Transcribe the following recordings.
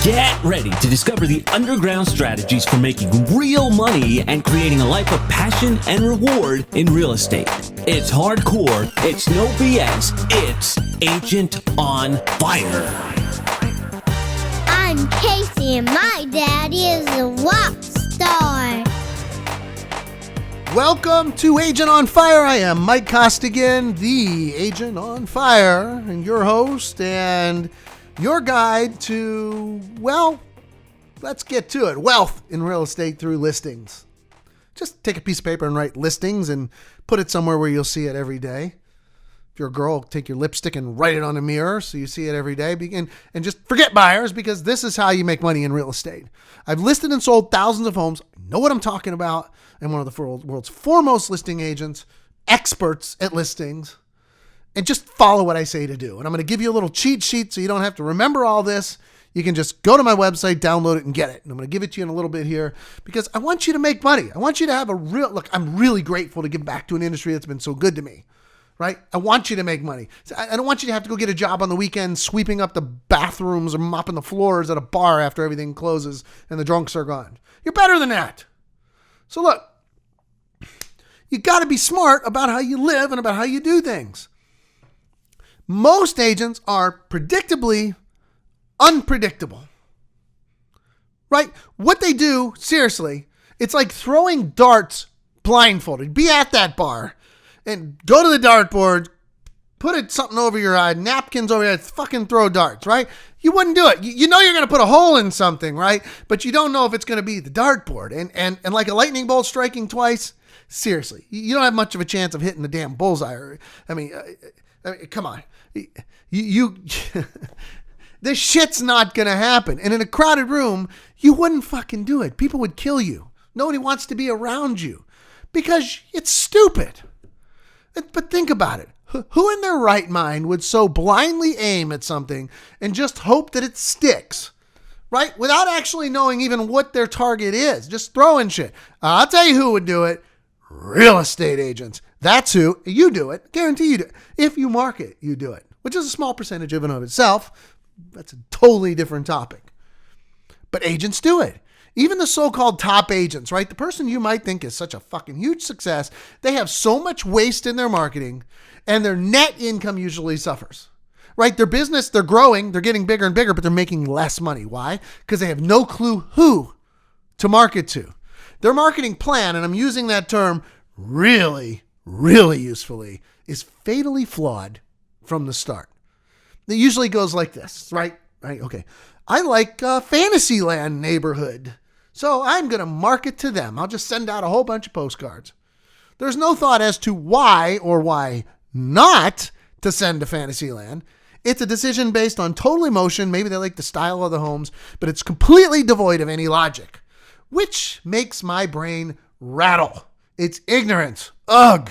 Get ready to discover the underground strategies for making real money and creating a life of passion and reward in real estate. It's hardcore, it's no BS, it's Agent on Fire. I'm Casey and my daddy is a rock star. Welcome to Agent on Fire. I am Mike Costigan, the Agent on Fire, and your host and your guide to, well, let's get to it. Wealth in real estate through listings. Just take a piece of paper and write listings and put it somewhere where you'll see it every day. If you're a girl, take your lipstick and write it on a mirror so you see it every day. And just forget buyers, because this is how you make money in real estate. I've listed and sold thousands of homes. I know what I'm talking about. I'm one of the world's foremost listing agents, experts at listings. And just follow what I say to do. And I'm going to give you a little cheat sheet so you don't have to remember all this. You can just go to my website, download it, and get it. And I'm going to give it to you in a little bit here because I want you to make money. I want you to have a real, look, I'm really grateful to give back to an industry that's been so good to me, right? I want you to make money. I don't want you to have to go get a job on the weekend sweeping up the bathrooms or mopping the floors at a bar after everything closes and the drunks are gone. You're better than that. So look, you got to be smart about how you live and about how you do things. Most agents are predictably unpredictable, right? What they do, seriously, it's like throwing darts blindfolded. Be at that bar and go to the dartboard, put something over your eye, napkins over your head, fucking throw darts, right? You wouldn't do it. You know you're going to put a hole in something, right? But you don't know if it's going to be the dartboard. And like a lightning bolt striking twice, seriously, you don't have much of a chance of hitting the damn bullseye. I mean, come on. You this shit's not going to happen. And in a crowded room, you wouldn't fucking do it. People would kill you. Nobody wants to be around you because it's stupid. But think about it. Who in their right mind would so blindly aim at something and just hope that it sticks, right? Without actually knowing even what their target is, just throwing shit. I'll tell you who would do it. Real estate agents. That's who. You do it. Guarantee you do it. If you market, you do it, which is a small percentage of and of itself. That's a totally different topic. But agents do it. Even the so-called top agents, right? The person you might think is such a fucking huge success, they have so much waste in their marketing and their net income usually suffers, right? Their business, they're growing, they're getting bigger and bigger, but they're making less money. Why? Because they have no clue who to market to. Their marketing plan, and I'm using that term really usefully, is fatally flawed from the start. It usually goes like this, right? Okay. I like Fantasyland neighborhood, so I'm going to market to them. I'll just send out a whole bunch of postcards. There's no thought as to why or why not to send to Fantasyland. It's a decision based on total emotion. Maybe they like the style of the homes, but it's completely devoid of any logic, which makes my brain rattle. It's ignorance. Ugh.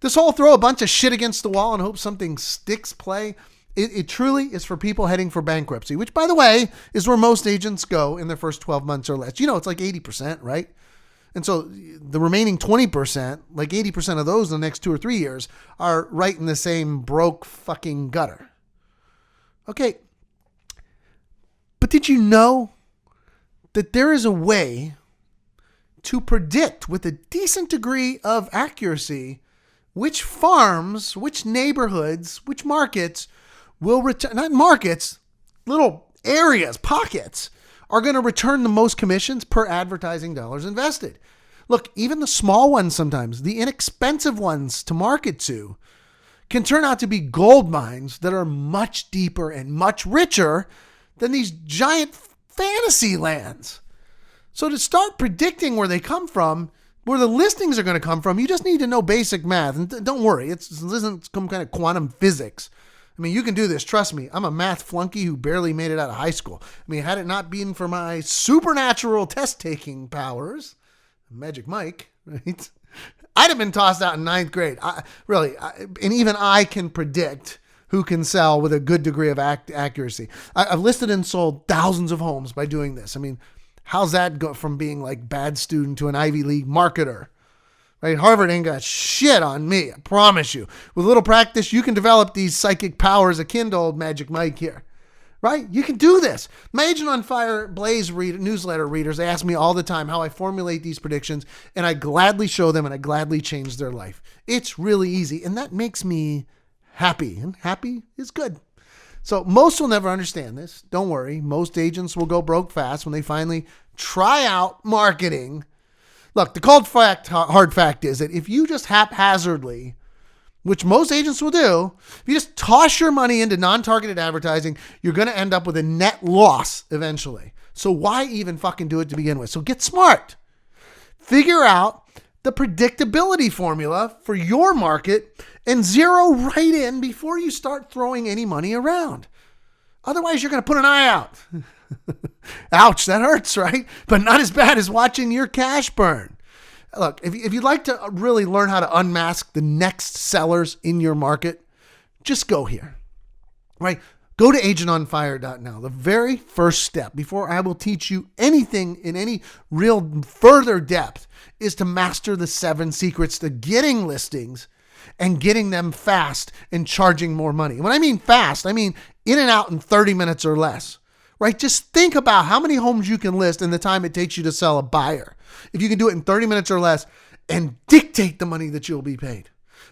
This whole throw a bunch of shit against the wall and hope something sticks play, it truly is for people heading for bankruptcy, which, by the way, is where most agents go in their first 12 months or less. You know, it's like 80%, right? And so the remaining 20%, like 80% of those in the next 2 or 3 years, are right in the same broke fucking gutter. Okay. But did you know that there is a way to predict with a decent degree of accuracy which farms, which neighborhoods, which markets will return, not markets, little areas, pockets, are going to return the most commissions per advertising dollars invested. Look, even the small ones sometimes, the inexpensive ones to market to, can turn out to be gold mines that are much deeper and much richer than these giant fantasy lands. So to start predicting where they come from, where the listings are going to come from, you just need to know basic math. And don't worry, this isn't some kind of quantum physics. I mean, you can do this. Trust me. I'm a math flunky who barely made it out of high school. I mean, had it not been for my supernatural test-taking powers, Magic Mike, right? I'd have been tossed out in ninth grade. And even I can predict who can sell with a good degree of accuracy. I've listed and sold thousands of homes by doing this. I mean, how's that go from being like bad student to an Ivy League marketer? Right? Harvard ain't got shit on me. I promise you. With a little practice, you can develop these psychic powers akin to old Magic Mike here. right? You can do this. My Agent on Fire Blaze newsletter readers, they ask me all the time how I formulate these predictions, and I gladly show them and I gladly change their life. It's really easy, and that makes me happy, and happy is good. So most will never understand this. Don't worry. Most agents will go broke fast when they finally try out marketing. Look, the hard fact is that if you just haphazardly, which most agents will do, if you just toss your money into non-targeted advertising, you're going to end up with a net loss eventually. So why even fucking do it to begin with? So get smart. Figure out the predictability formula for your market and zero right in before you start throwing any money around. Otherwise, you're going to put an eye out. Ouch, that hurts, right? But not as bad as watching your cash burn. Look, if you'd like to really learn how to unmask the next sellers in your market, just go here, right? Go to agentonfire.now. The very first step before I will teach you anything in any real further depth is to master the 7 secrets to getting listings and getting them fast and charging more money. When I mean fast, I mean in and out in 30 minutes or less, right? Just think about how many homes you can list in the time it takes you to sell a buyer. If you can do it in 30 minutes or less and dictate the money that you'll be paid.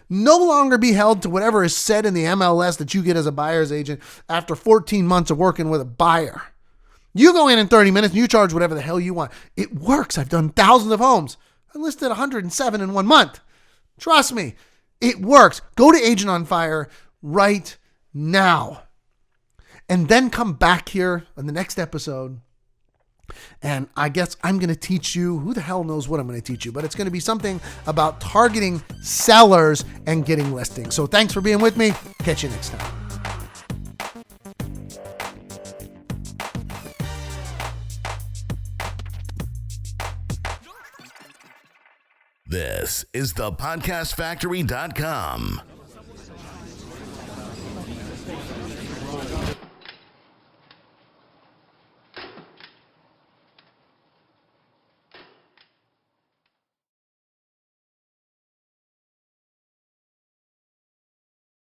No longer be held to whatever is said in the MLS that you get as a buyer's agent after 14 months of working with a buyer. You go in 30 minutes and you charge whatever the hell you want. It works. I've done thousands of homes. I listed 107 in 1 month. Trust me, it works. Go to Agent on Fire right now. And then come back here on the next episode. And I guess I'm going to teach you, who the hell knows what I'm going to teach you, but it's going to be something about targeting sellers and getting listings. So thanks for being with me. Catch you next time. This is thepodcastfactory.com.